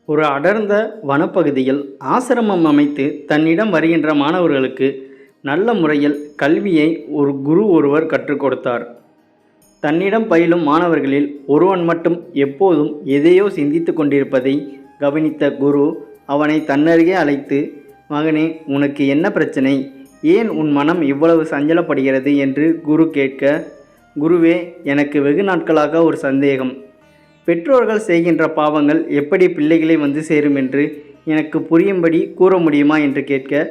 ஒரு அடர்ந்த வனப்பகுதியில் ஆசிரமம் அமைத்து தன்னிடம் வருகின்ற மாணவர்களுக்கு நல்ல முறையில் கல்வியை ஒரு குரு ஒருவர் கற்றுக் கொடுத்தார். தன்னிடம் பயிலும் மாணவர்களில் ஒருவன் மட்டும் எப்போதும் எதையோ சிந்தித்து கொண்டிருப்பதை கவனித்த குரு அவனை தன்னருகே அழைத்து, மகனே, உனக்கு என்ன பிரச்சனை? ஏன் உன் மனம் இவ்வளவு சஞ்சலப்படுகிறது என்று குரு கேட்க, குருவே, எனக்கு வெகு நாட்களாக ஒரு சந்தேகம். பெற்றோர்கள் செய்கின்ற பாவங்கள் எப்படி பிள்ளைகளை வந்து சேரும் என்று எனக்கு புரியும்படி கூற முடியுமா என்று கேட்க,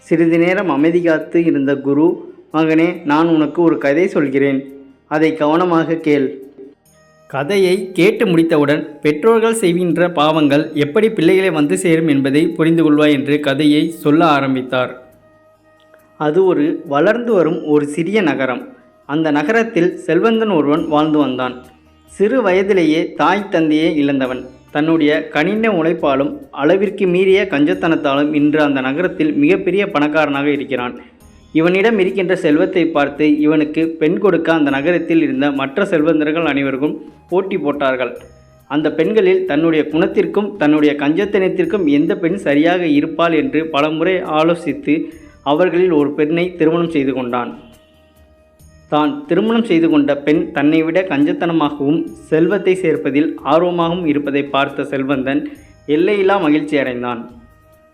சிறிது நேரம் அமைதி காத்து இருந்த குரு, மகனே, நான் உனக்கு ஒரு கதை சொல்கிறேன், அதை கவனமாக கேள். கதையை கேட்டு முடித்தவுடன் பெற்றோர்கள் செய்கின்ற பாவங்கள் எப்படி பிள்ளைகளை வந்து சேரும் என்பதை புரிந்து கொள்வாய் என்று கதையை சொல்ல ஆரம்பித்தார். அது ஒரு வளர்ந்து வரும் ஒரு சிறிய நகரம். அந்த நகரத்தில் செல்வந்தன் ஒருவன் வாழ்ந்து வந்தான். சிறு வயதிலேயே தாய் தந்தையை இழந்தவன். தன்னுடைய கடின உழைப்பாலும் அளவிற்கு மீறிய கஞ்சத்தனத்தாலும் இன்று அந்த நகரத்தில் மிகப்பெரிய பணக்காரனாக இருக்கிறான். இவனிடம் இருக்கின்ற செல்வத்தை பார்த்து இவனுக்கு பெண் கொடுக்க அந்த நகரத்தில் இருந்த மற்ற செல்வந்தர்கள் அனைவருக்கும் போட்டி போட்டார்கள். அந்த பெண்களில் தன்னுடைய குணத்திற்கும் தன்னுடைய கஞ்சத்தனத்திற்கும் எந்த பெண் சரியாக இருப்பாள் என்று பலமுறை ஆலோசித்து அவர்களில் ஒரு பெண்ணை திருமணம் செய்து கொண்டான். தான் திருமணம் செய்து கொண்ட பெண் தன்னை விட கஞ்சத்தனமாகவும் செல்வத்தை சேர்ப்பதில் ஆர்வமாகவும் இருப்பதை பார்த்த செல்வந்தன் எல்லையில்லா மகிழ்ச்சி அடைந்தான்.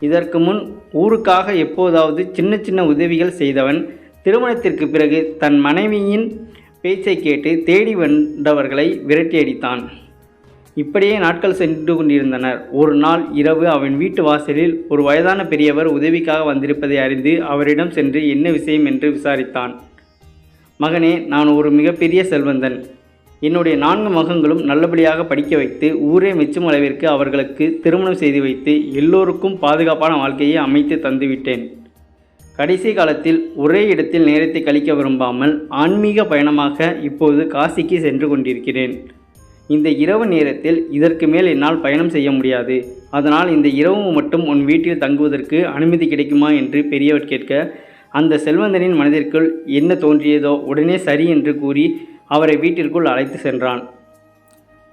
இதற்கு முன் ஊருக்காக எப்போதாவது சின்ன சின்ன உதவிகள் செய்தவன் திருமணத்திற்கு பிறகு தன் மனைவியின் பேச்சை கேட்டு தேடி வந்தவர்களை விரட்டியடித்தான். இப்படியே நாட்கள் சென்று கொண்டிருந்தனர். ஒரு நாள் இரவு அவன் வீட்டு வாசலில் ஒரு வயதான பெரியவர் உதவிக்காக வந்திருப்பதை அறிந்து அவரிடம் சென்று என்ன விஷயம் என்று விசாரித்தான். மகனே, நான் ஒரு மிகப்பெரிய செல்வந்தன். என்னுடைய 4 மகன்களும் நல்லபடியாக படிக்க வைத்து ஊரே மெச்சும் அளவிற்கு அவர்களுக்கு திருமணம் செய்து வைத்து எல்லோருக்கும் பாதுகாப்பான வாழ்க்கையை அமைத்து தந்துவிட்டேன். கடைசி காலத்தில் ஒரே இடத்தில் நேரத்தை கழிக்க விரும்பாமல் ஆன்மீக பயணமாக இப்போது காசிக்கு சென்று கொண்டிருக்கிறேன். இந்த இரவு நேரத்தில் இதற்கு மேல் என்னால் பயணம் செய்ய முடியாது. அதனால் இந்த இரவு மட்டும் உன் வீட்டில் தங்குவதற்கு அனுமதி கிடைக்குமா என்று பெரியவர் கேட்க, அந்த செல்வந்தனின் மனதிற்குள் என்ன தோன்றியதோ உடனே சரி என்று கூறி அவரை வீட்டிற்குள் அழைத்து சென்றான்.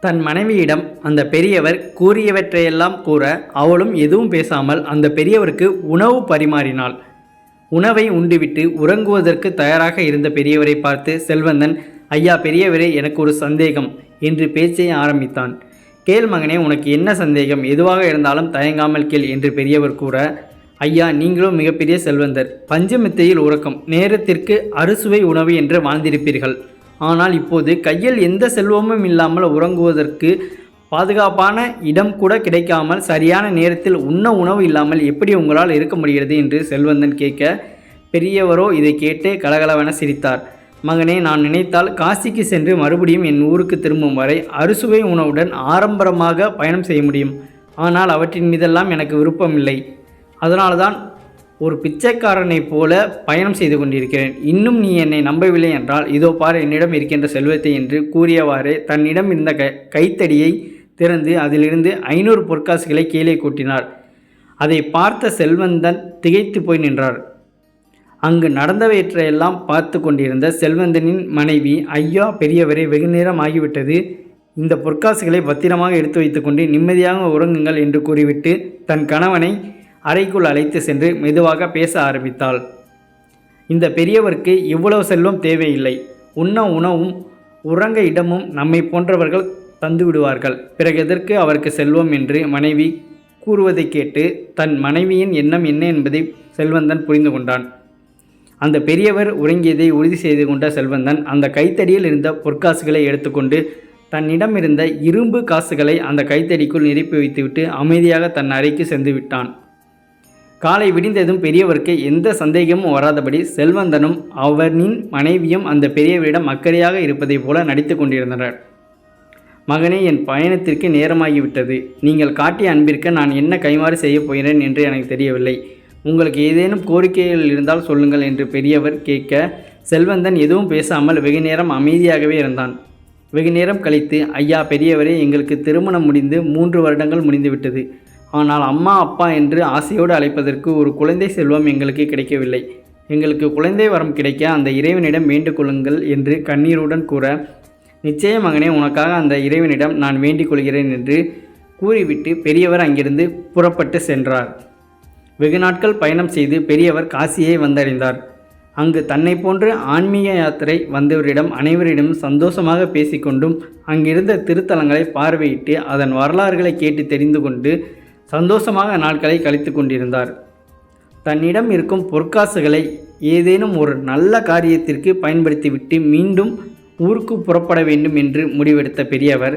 தன் மனைவியிடம் அந்த பெரியவர் கூறியவற்றையெல்லாம் கூற அவளும் எதுவும் பேசாமல் அந்த பெரியவருக்கு உணவு பரிமாறினாள். உணவை உண்டுவிட்டு உறங்குவதற்கு தயாராக இருந்த பெரியவரை பார்த்து செல்வந்தன், ஐயா பெரியவரே, எனக்கு ஒரு சந்தேகம் என்று பேச்சை ஆரம்பித்தான். கேள் மகனே, உனக்கு என்ன சந்தேகம்? எதுவாக இருந்தாலும் தயங்காமல் கேள் என்று பெரியவர் கூற, ஐயா, நீங்களும் மிகப்பெரிய செல்வந்தர். பஞ்சமித்தையில் உறக்கம், நேரத்திற்கு அறுசுவை உணவு என்று வாழ்ந்திருப்பீர்கள். ஆனால் இப்போது கையில் எந்த செல்வமும் இல்லாமல் உறங்குவதற்கு பாதுகாப்பான இடம் கூட கிடைக்காமல் சரியான நேரத்தில் உண்ண உணவு இல்லாமல் எப்படி உங்களால் இருக்க முடிகிறது என்று செல்வந்தன் கேட்க, பெரியவரோ இதை கேட்டு கலகலவென சிரித்தார். மகனே, நான் நினைத்தால் காசிக்கு சென்று மறுபடியும் என் ஊருக்கு திரும்பும் வரை அறுசுவை உணவுடன் ஆடம்பரமாக பயணம் செய்ய முடியும். ஆனால் அவற்றின் மீதெல்லாம் எனக்கு விருப்பமில்லை. அதனால்தான் ஒரு பிச்சைக்காரனைப் போல பயணம் செய்து கொண்டிருக்கிறேன். இன்னும் நீ என்னை நம்பவில்லை என்றால் இதோ பார் என்னிடம் இருக்கின்ற செல்வத்தை என்று கூறியவாறு தன்னிடம் இருந்த கைத்தடியை திறந்து அதிலிருந்து 500 பொற்காசுகளை கீழே கூட்டினார். அதை பார்த்த செல்வந்தன் திகைத்து போய் நின்றார். அங்கு நடந்தவற்றையெல்லாம் பார்த்து கொண்டிருந்த செல்வந்தனின் மனைவி, ஐயா பெரியவரே, வெகு நேரம் ஆகிவிட்டது. இந்த பொற்காசுகளை பத்திரமாக எடுத்து வைத்துக்கொண்டு நிம்மதியாக உறங்குங்கள் என்று கூறிவிட்டு தன் கணவனை அறைக்குள் அழைத்து சென்று மெதுவாக பேச ஆரம்பித்தாள். இந்த பெரியவருக்கு இவ்வளவு செல்வம் தேவையில்லை. உண்ண உணவும் உறங்க இடமும் நம்மை போன்றவர்கள் தந்துவிடுவார்கள். பிறகு எதற்கு அவருக்கு செல்வம் என்று மனைவி கூறுவதை கேட்டு தன் மனைவியின் எண்ணம் என்ன என்பதை செல்வந்தன் புரிந்து கொண்டான். அந்த பெரியவர் உறங்கியதை உறுதி செய்து கொண்ட செல்வந்தன் அந்த கைத்தடியில் இருந்த பொற்காசுகளை எடுத்துக்கொண்டு தன்னிடம் இருந்த இரும்பு காசுகளை அந்த கைத்தடிக்குள் நிரப்பி வைத்துவிட்டு அமைதியாக தன் அறைக்கு சென்று விட்டான். காலை விடிந்ததும் பெரியவருக்கு எந்த சந்தேகமும் வராதபடி செல்வந்தனும் அவனின் மனைவியும் அந்த பெரியவரிடம் அக்கறையாக இருப்பதை போல நடித்து கொண்டிருந்தனர். மகனே, என் பயணத்திற்கு நேரமாகிவிட்டது. நீங்கள் காட்டிய அன்பிற்கு நான் என்ன கைமாறு செய்யப் போகிறேன் என்று எனக்கு தெரியவில்லை. உங்களுக்கு ஏதேனும் கோரிக்கைகள் இருந்தால் சொல்லுங்கள் என்று பெரியவர் கேட்க, செல்வந்தன் எதுவும் பேசாமல் வெகு நேரம் அமைதியாகவே இருந்தான். வெகு நேரம் கழித்து, ஐயா பெரியவரே, எங்களுக்கு திருமணம் முடிந்து 3 வருடங்கள் முடிந்துவிட்டது. ஆனால் அம்மா அப்பா என்று ஆசையோடு அழைப்பதற்கு ஒரு குழந்தை செல்வம் எங்களுக்கு கிடைக்கவில்லை. எங்களுக்கு குழந்தை வரம் கிடைக்க அந்த இறைவனிடம் வேண்டுகொள்ளுங்கள் என்று கண்ணீருடன் கூற, நிச்சய மகனே, உனக்காக அந்த இறைவனிடம் நான் வேண்டிக் கொள்கிறேன் என்று கூறிவிட்டு பெரியவர் அங்கிருந்து புறப்பட்டு சென்றார். வெகு நாட்கள் பயணம் செய்து பெரியவர் காசியை வந்தடைந்தார். அங்கு தன்னை போன்று ஆன்மீக யாத்திரை வந்தவரிடம் அனைவரிடமும் சந்தோஷமாக பேசிக்கொண்டும் அங்கிருந்த திருத்தலங்களை பார்வையிட்டு அதன் வரலாறுகளை கேட்டு தெரிந்து கொண்டு சந்தோஷமாக நாட்களை கழித்து கொண்டிருந்தார். தன்னிடம் இருக்கும் பொற்காசுகளை ஏதேனும் ஒரு நல்ல காரியத்திற்கு பயன்படுத்திவிட்டு மீண்டும் ஊருக்கு புறப்பட வேண்டும் என்று முடிவெடுத்த பெரியவர்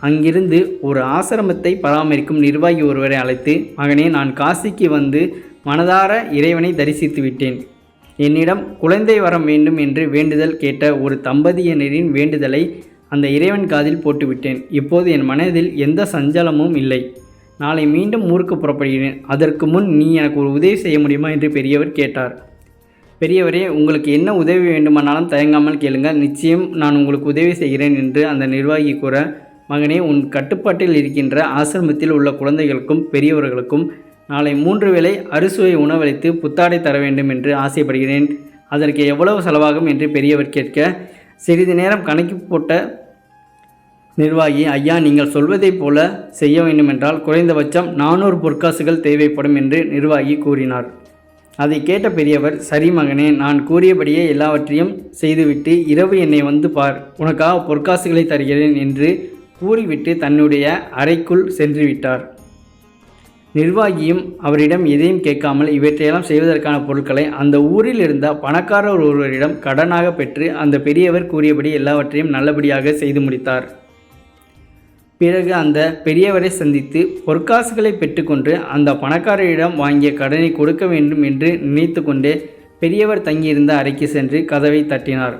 அங்கிருந்து ஒரு ஆசிரமத்தை பராமரிக்கும் நிர்வாகி ஒருவரை அழைத்து, மகனே, நான் காசிக்கு வந்து மனதார இறைவனை தரிசித்து விட்டேன். என்னிடம் குழந்தை வரம் வேண்டும் என்று வேண்டுதல் கேட்ட ஒரு தம்பதியினரின் வேண்டுதலை அந்த இறைவன் காதில் போட்டுவிட்டேன். இப்போது என் மனதில் எந்த சஞ்சலமும் இல்லை. நாளை மீண்டும் ஊருக்கு புறப்படுகிறேன். அதற்கு முன் நீ எனக்கு ஒரு உதவி செய்ய முடியுமா என்று பெரியவர் கேட்டார். பெரியவரே, உங்களுக்கு என்ன உதவி வேண்டுமானாலும் தயங்காமல் கேளுங்கள், நிச்சயம் நான் உங்களுக்கு உதவி செய்கிறேன் என்று அந்த நிர்வாகி கூற, மகனே, உன் கட்டுப்பாட்டில் இருக்கின்ற ஆசிரமத்தில் உள்ள குழந்தைகளுக்கும் பெரியவர்களுக்கும் நாளை 3 வேளை அறுசுவை உணவளித்து புத்தாடை தர வேண்டும் என்று ஆசைப்படுகிறேன். அதற்கு எவ்வளவு செலவாகும் என்று பெரியவர் கேட்க, சிறிது நேரம் கணக்கு போட்ட நிர்வாகி, ஐயா, நீங்கள் சொல்வதைப் போல செய்ய வேண்டுமென்றால் குறைந்தபட்சம் 400 பொற்காசுகள் தேவைப்படும் என்று நிர்வாகி கூறினார். அதை கேட்ட பெரியவர், சரி மகனே, நான் கூறியபடியே எல்லாவற்றையும் செய்துவிட்டு இரவு என்னை வந்து பார், உனக்காக பொற்காசுகளை தருகிறேன் என்று கூறிவிட்டு தன்னுடைய அறைக்குள் சென்று விட்டார். நிர்வாகியும் அவரிடம் எதையும் கேட்காமல் இவற்றையெல்லாம் செய்வதற்கான பொருட்களை அந்த ஊரில் இருந்த பணக்காரர் ஒருவரிடம் கடனாக பெற்று அந்த பெரியவர் கூறியபடி எல்லாவற்றையும் நல்லபடியாக செய்து முடித்தார். பிறகு அந்த பெரியவரை சந்தித்து பொற்காசுகளை பெற்றுக்கொண்டு அந்த பணக்காரரிடம் வாங்கிய கடனை கொடுக்க வேண்டும் என்று நினைத்து கொண்டே பெரியவர் தங்கியிருந்த அறைக்கு சென்று கதவை தட்டினார்.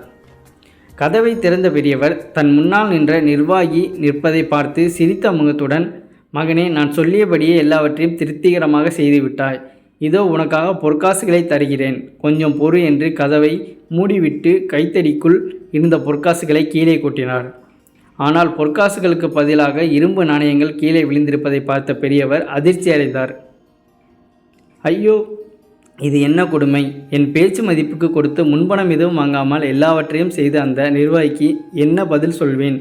கதவை திறந்த பெரியவர் தன் முன்னால் நின்ற நிர்வாகி நிற்பதை பார்த்து சிரித்த முகத்துடன், மகனே, நான் சொல்லியபடியே எல்லாவற்றையும் திருப்திகரமாக செய்துவிட்டாய். இதோ உனக்காக பொற்காசுகளை தருகிறேன், கொஞ்சம் பொறு என்று கதவை மூடிவிட்டு கைத்தடிக்குள் இருந்த பொற்காசுகளை கீழே கொட்டினார். ஆனால் பொற்காசுகளுக்கு பதிலாக இரும்பு நாணயங்கள் கீழே விழுந்திருப்பதை பார்த்த பெரியவர் அதிர்ச்சி அடைந்தார். ஐயோ, இது என்ன கொடுமை! என் பேச்சு மதிப்புக்கு கொடுத்து முன்பணம் எதுவும் வாங்காமல் எல்லாவற்றையும் செய்த அந்த நிர்வாகிக்கு என்ன பதில் சொல்வேன்?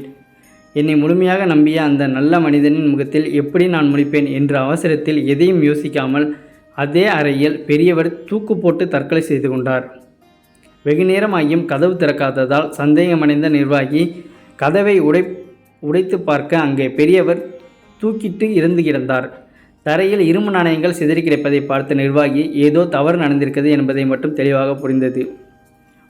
என்னை முழுமையாக நம்பிய அந்த நல்ல மனிதனின் முகத்தில் எப்படி நான் முழிப்பேன் என்ற அவசரத்தில் எதையும் யோசிக்காமல் அதே அறையில் பெரியவர் தூக்கு போட்டு தற்கொலை செய்து கொண்டார். வெகு நேரமாகியும் கதவு திறக்காததால் சந்தேகமடைந்த நிர்வாகி கதவை உடைத்து பார்க்க அங்கே பெரியவர் தூக்கிட்டு இறந்து கிடந்தார். தரையில் இரும்பு நாணயங்கள் சிதறி கிடப்பதை பார்த்த நிர்வாகி ஏதோ தவறு நடந்திருக்கிறது என்பதை மட்டும் தெளிவாக புரிந்தது.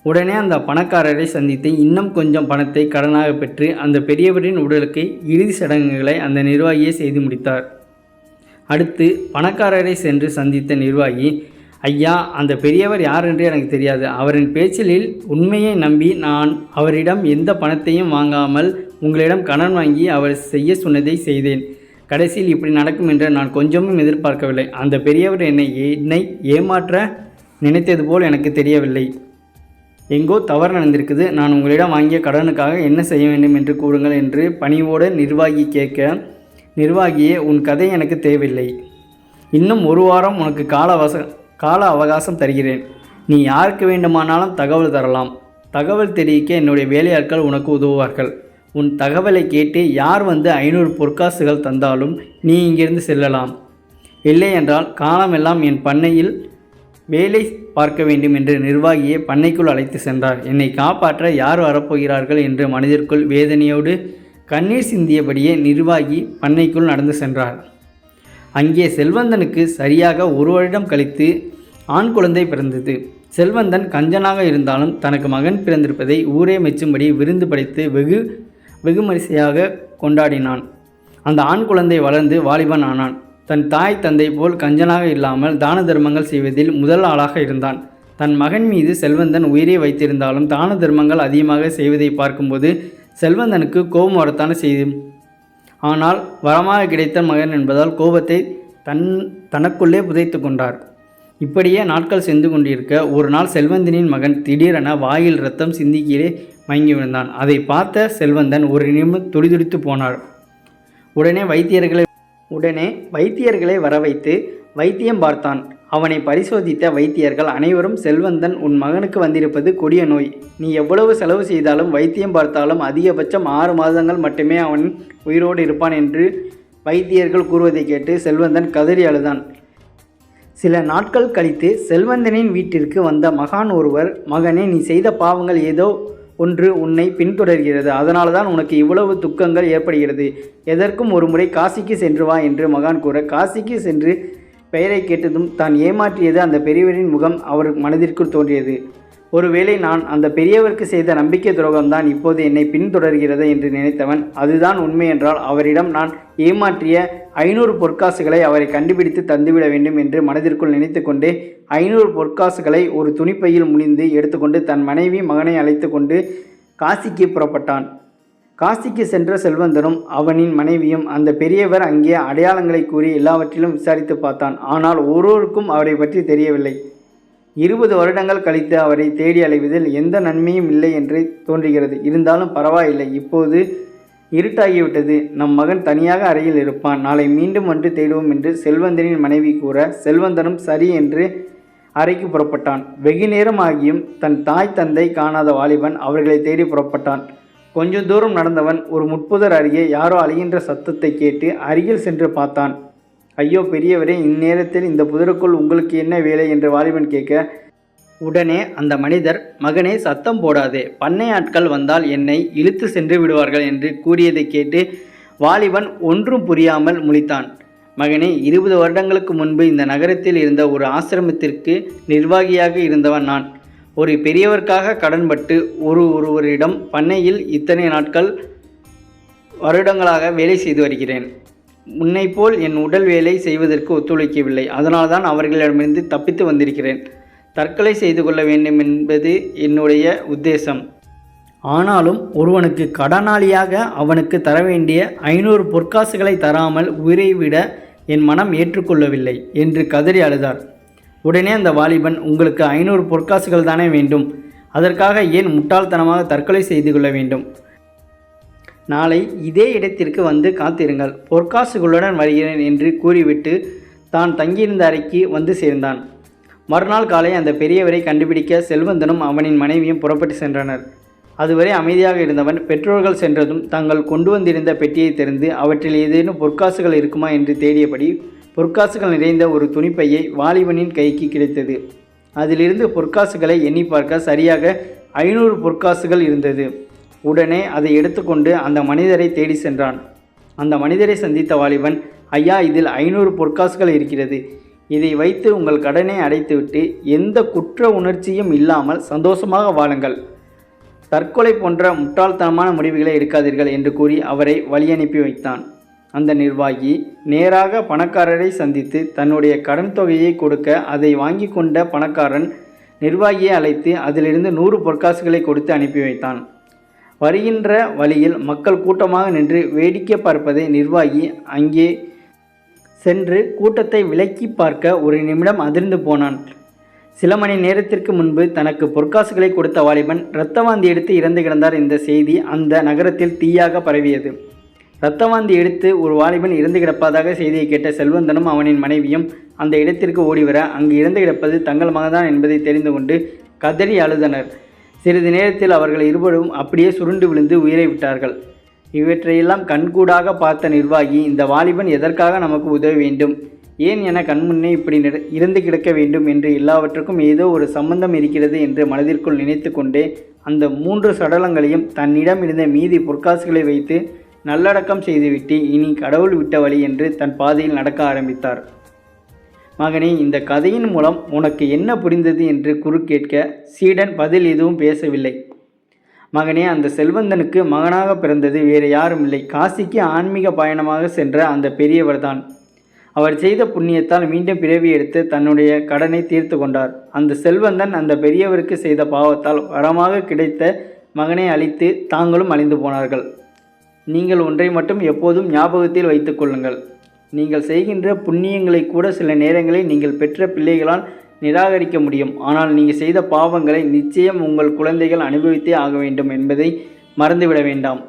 உடனே அந்த பணக்காரரை சந்தித்து இன்னும் கொஞ்சம் பணத்தை கடனாக பெற்று அந்த பெரியவரின் உடலுக்கு இறுதி சடங்குகளை அந்த நிர்வாகியை செய்து முடித்தார். அடுத்து பணக்காரரை சென்று சந்தித்த நிர்வாகி, ஐயா, அந்த பெரியவர் யார் என்று எனக்கு தெரியாது. அவரின் பேச்சிலில் உண்மையை நம்பி நான் அவரிடம் எந்த பணத்தையும் வாங்காமல் உங்களிடம் கடன் வாங்கி அவர் செய்ய சொன்னதை செய்தேன். கடைசியில் இப்படி நடக்கும் என்று நான் கொஞ்சமும் எதிர்பார்க்கவில்லை. அந்த பெரியவர் என்னை ஏமாற்ற நினைத்தது போல் எனக்கு தெரியவில்லை. எங்கோ தவறு நடந்திருக்குது. நான் உங்களிடம் வாங்கிய கடனுக்காக என்ன செய்ய வேண்டும் என்று கூறுங்கள் என்று பணிவோடு நிர்வாகி கேட்க, நிர்வாகியே, உன் கதை எனக்கு தேவையில்லை. இன்னும் 1 வாரம் உனக்கு கால அவகாசம் தருகிறேன். நீ யாருக்கு வேண்டுமானாலும் தகவல் தரலாம். தகவல் தெரிவிக்க என்னுடைய வேலையாட்கள் உனக்கு உதவுவார்கள். உன் தகவலை கேட்டு யார் வந்து 500 பொற்காசுகள் தந்தாலும் நீ இங்கிருந்து செல்லலாம். இல்லை என்றால் காலமெல்லாம் என் பண்ணையில் வேலை பார்க்க வேண்டும் என்று நிர்வாகியை பண்ணைக்குள் அழைத்து சென்றார். என்னை காப்பாற்ற யார் வரப்போகிறார்கள் என்று மனதிற்குள் வேதனையோடு கண்ணீர் சிந்தியபடியே நிர்வாகி பண்ணைக்குள் நடந்து சென்றார். அங்கே செல்வந்தனுக்கு சரியாக 1 வருடம் கழித்து ஆண் குழந்தை பிறந்தது. செல்வந்தன் கஞ்சனாக இருந்தாலும் தனக்கு மகன் பிறந்திருப்பதை ஊரே மெச்சும்படி விருந்து படைத்து வெகுமரிசையாக கொண்டாடினான். அந்த ஆண் குழந்தை வளர்ந்து வாலிபன் ஆனான். தன் தாய் தந்தை போல் கஞ்சனாக இல்லாமல் தான தர்மங்கள் செய்வதில் முதல் ஆளாக இருந்தான். தன் மகன் மீது செல்வந்தன் உயிரை வைத்திருந்தாலும் தான தர்மங்கள் அதிகமாக செய்வதை பார்க்கும்போது செல்வந்தனுக்கு கோபம் வரத்தான செய்யும். ஆனால் வரமாக கிடைத்த மகன் என்பதால் கோபத்தை தனக்குள்ளே புதைத்து கொண்டார். இப்படியே நாட்கள் சென்று கொண்டிருக்க ஒரு நாள் செல்வந்தனின் மகன் திடீரென வாயில் இரத்தம் சிந்தி கீழே மயங்கி விழுந்தான். அதை பார்த்த செல்வந்தன் ஒரு நிமிடம் துடிதுடித்து போனார். உடனே வைத்தியர்களை வர வைத்து வைத்தியம் பார்த்தான். அவனை பரிசோதித்த வைத்தியர்கள் அனைவரும், செல்வந்தன், உன் மகனுக்கு வந்திருப்பது கொடிய நோய். நீ எவ்வளவு செலவு செய்தாலும் வைத்தியம் பார்த்தாலும் அதிகபட்சம் 6 மாதங்கள் மட்டுமே அவன் உயிரோடு இருப்பான் என்று வைத்தியர்கள் கூறுவதை கேட்டு செல்வந்தன் கதறி அழுதான். சில நாட்கள் கழித்து செல்வந்தனின் வீட்டிற்கு வந்த மகான் ஒருவர், மகனே, நீ செய்த பாவங்கள் ஏதோ ஒன்று உன்னை பின்தொடர்கிறது. அதனால்தான் உனக்கு இவ்வளவு துக்கங்கள் ஏற்படுகிறது. எதற்கும் ஒரு முறை காசிக்கு சென்று வா என்று மகான் கூற, காசிக்கு சென்று பெயரை கேட்டதும் தான் ஏமாற்றியது அந்த பெரியவரின் முகம் அவர் மனதிற்குள் தோன்றியது. ஒருவேளை நான் அந்த பெரியவருக்கு செய்த நம்பிக்கை துரோகம்தான் இப்போது என்னை பின்தொடர்கிறது என்று நினைத்தவன், அதுதான் உண்மை என்றால் அவரிடம் நான் ஏமாற்றிய 500 பொற்காசுகளை அவரை கண்டுபிடித்து தந்துவிட வேண்டும் என்று மனதிற்குள் நினைத்து கொண்டு 500 பொற்காசுகளை ஒரு துணிப்பையில் முனிந்து எடுத்துக்கொண்டு தன் மனைவி மகனை அழைத்து கொண்டு காசிக்கு புறப்பட்டான். காசிக்கு சென்ற செல்வந்தனும் அவனின் மனைவியும் அந்த பெரியவர் அங்கே அடையாளங்களை கூறி எல்லாவற்றிலும் விசாரித்து பார்த்தான். ஆனால் ஒருவருக்கும் அவரை பற்றி தெரியவில்லை. 20 வருடங்கள் கழித்து அவரை தேடி அலைவதில் எந்த நன்மையும் இல்லை என்று தோன்றுகிறது. இருந்தாலும் பரவாயில்லை, இப்போது இருட்டாகிவிட்டது. நம் மகன் தனியாக அறையில் இருப்பான். நாளை மீண்டும் வந்து தேடுவோம் என்று செல்வந்தனின் மனைவி கூற, செல்வந்தனும் சரி என்று அறைக்கு புறப்பட்டான். வெகு நேரம் ஆகியும் தன் தாய் தந்தை காணாத வாலிபன் அவர்களை தேடி புறப்பட்டான். கொஞ்சம் தூரம் நடந்தவன் ஒரு முட்புதர் அருகே யாரோ அழுகின்ற சத்தத்தை கேட்டு அருகில் சென்று பார்த்தான். ஐயோ பெரியவரே, இந்நேரத்தில் இந்த புதருக்குள் உங்களுக்கு என்ன வேலை என்று வாலிபன் கேட்க, உடனே அந்த மனிதர், மகனே, சத்தம் போடாதே, பண்ணை ஆட்கள் வந்தால் என்னை இழுத்து சென்று விடுவார்கள் என்று கூறியதை கேட்டு வாலிபன் ஒன்றும் புரியாமல் முழித்தான். மகனே, 20 வருடங்களுக்கு முன்பு இந்த நகரத்தில் இருந்த ஒரு ஆசிரமத்திற்கு நிர்வாகியாக இருந்தவன் நான். ஒரு பெரியவருக்காக கடன்பட்டு ஒருவரிடம் பண்ணையில் இத்தனை நாட்கள் வருடங்களாக வேலை செய்து வருகிறேன். முன்னைப்போல் என் உடல் வேலை செய்வதற்கு ஒத்துழைக்கவில்லை. அதனால்தான் அவர்களிடமிருந்து தப்பித்து வந்திருக்கிறேன். தற்கொலை செய்து கொள்ள வேண்டும் என்பது என்னுடைய உத்தேசம். ஆனாலும் ஒருவனுக்கு கடனாளியாக அவனுக்கு தர வேண்டிய 500 பொற்காசுகளை தராமல் உயிரை விட என் மனம் ஏற்றுக்கொள்ளவில்லை என்று கதறி அழுதார். உடனே அந்த வாலிபன், உங்களுக்கு 500 பொற்காசுகள் தானே வேண்டும், அதற்காக ஏன் முட்டாள்தனமாக தற்கொலை செய்து கொள்ள வேண்டும்? நாளை இதே இடத்திற்கு வந்து காத்திருங்கள், பொற்காசுகளுடன் வருகிறேன் என்று கூறிவிட்டு தான் தங்கியிருந்த அறைக்கு வந்து சேர்ந்தான். மறுநாள் காலை அந்த பெரியவரை கண்டுபிடிக்க செல்வந்தனும் அவனின் மனைவியும் புறப்பட்டு சென்றனர். அதுவரை அமைதியாக இருந்தவன் பெற்றோர்கள் சென்றதும் தாங்கள் கொண்டு வந்திருந்த பெட்டியை திறந்து அவற்றில் ஏதேனும் பொற்காசுகள் இருக்குமா என்று தேடியபடி பொற்காசுகள் நிறைந்த ஒரு துணிப்பையை வாலிபனின் கைக்கு கிடைத்தது. அதிலிருந்து பொற்காசுகளை எண்ணி பார்க்க சரியாக 500 பொற்காசுகள் இருந்தது. உடனே அதை எடுத்துக்கொண்டு அந்த மனிதரை தேடி சென்றான். அந்த மனிதரை சந்தித்த வாலிபன், ஐயா, இதில் 500 பொற்காசுகள் இருக்கிறது. இதை வைத்து உங்கள் கடனை அடைத்துவிட்டு எந்த குற்ற உணர்ச்சியும் இல்லாமல் சந்தோஷமாக வாழுங்கள். தற்கொலை போன்ற முட்டாள்தனமான முடிவுகளை எடுக்காதீர்கள் என்று கூறி அவரை வழி அனுப்பி வைத்தான். அந்த நிர்வாகி நேராக பணக்காரரை சந்தித்து தன்னுடைய கடன் தொகையை கொடுக்க அதை வாங்கி கொண்ட பணக்காரன் நிர்வாகியை அழைத்து அதிலிருந்து 100 பொற்காசுகளை கொடுத்து அனுப்பி வைத்தான். வருகின்ற வழியில் மக்கள் கூட்டமாக நின்று வேடிக்கை பார்ப்பதை நிர்வாகி அங்கே சென்று கூட்டத்தை விலக்கி பார்க்க ஒரு நிமிடம் அதிர்ந்து போனான். சில மணி நேரத்திற்கு முன்பு தனக்கு பொற்காசுகளை கொடுத்த வாலிபன் இரத்தவாந்தி எடுத்து இறந்து கிடந்தார். இந்த செய்தி அந்த நகரத்தில் தீயாக பரவியது. இரத்தவாந்தி எடுத்து ஒரு வாலிபன் இறந்து கிடப்பதாக செய்தியை கேட்ட செல்வந்தனும் அவனின் மனைவியும் அந்த இடத்திற்கு ஓடிவர அங்கு இறந்து கிடப்பது தங்கள் மகன்தான் என்பதை தெரிந்து கொண்டு கதறி அழுதனர். சிறிது நேரத்தில் அவர்கள் இருவரும் அப்படியே சுருண்டு விழுந்து உயிரை விட்டார்கள். இவற்றையெல்லாம் கண்கூடாக பார்த்த நிர்வாகி, இந்த வாலிபன் எதற்காக நமக்கு உதவ வேண்டும், ஏன் என கண்முன்னே இப்படி இறந்து கிடக்க வேண்டும் என்று எல்லாவற்றுக்கும் ஏதோ ஒரு சம்பந்தம் இருக்கிறது என்று மனதிற்குள் நினைத்து கொண்டே அந்த 3 சடலங்களையும் தன்னிடம் இருந்த மீதி பொற்காசுகளை வைத்து நல்லடக்கம் செய்துவிட்டு இனி கடவுள் விட்ட வழி என்று தன் பாதையில் நடக்க ஆரம்பித்தார். மகனே, இந்த கதையின் மூலம் உனக்கு என்ன புரிந்தது என்று குரு கேட்க சீடன் பதில் எதுவும் பேசவில்லை. மகனே, அந்த செல்வந்தனுக்கு மகனாக பிறந்தது வேறு யாரும் இல்லை, காசிக்கு ஆன்மீக பயணமாக சென்ற அந்த பெரியவர்தான். அவர் செய்த புண்ணியத்தால் மீண்டும் பிறவி எடுத்து தன்னுடைய கடனை தீர்த்து கொண்டார். அந்த செல்வந்தன் அந்த பெரியவருக்கு செய்த பாவத்தால் வரமாக கிடைத்த மகனை அழித்து தாங்களும் அழிந்து போனார்கள். நீங்கள் ஒன்றை மட்டும் எப்போதும் ஞாபகத்தில் வைத்துக் கொள்ளுங்கள். நீங்கள் செய்கின்ற புண்ணியங்களை கூட சில நேரங்களில் நீங்கள் பெற்ற பிள்ளைகளால் நிராகரிக்க முடியும். ஆனால் நீங்கள் செய்த பாவங்களை நிச்சயம் உங்கள் குழந்தைகள் அனுபவித்தே ஆக வேண்டும் என்பதை மறந்துவிட வேண்டாம்.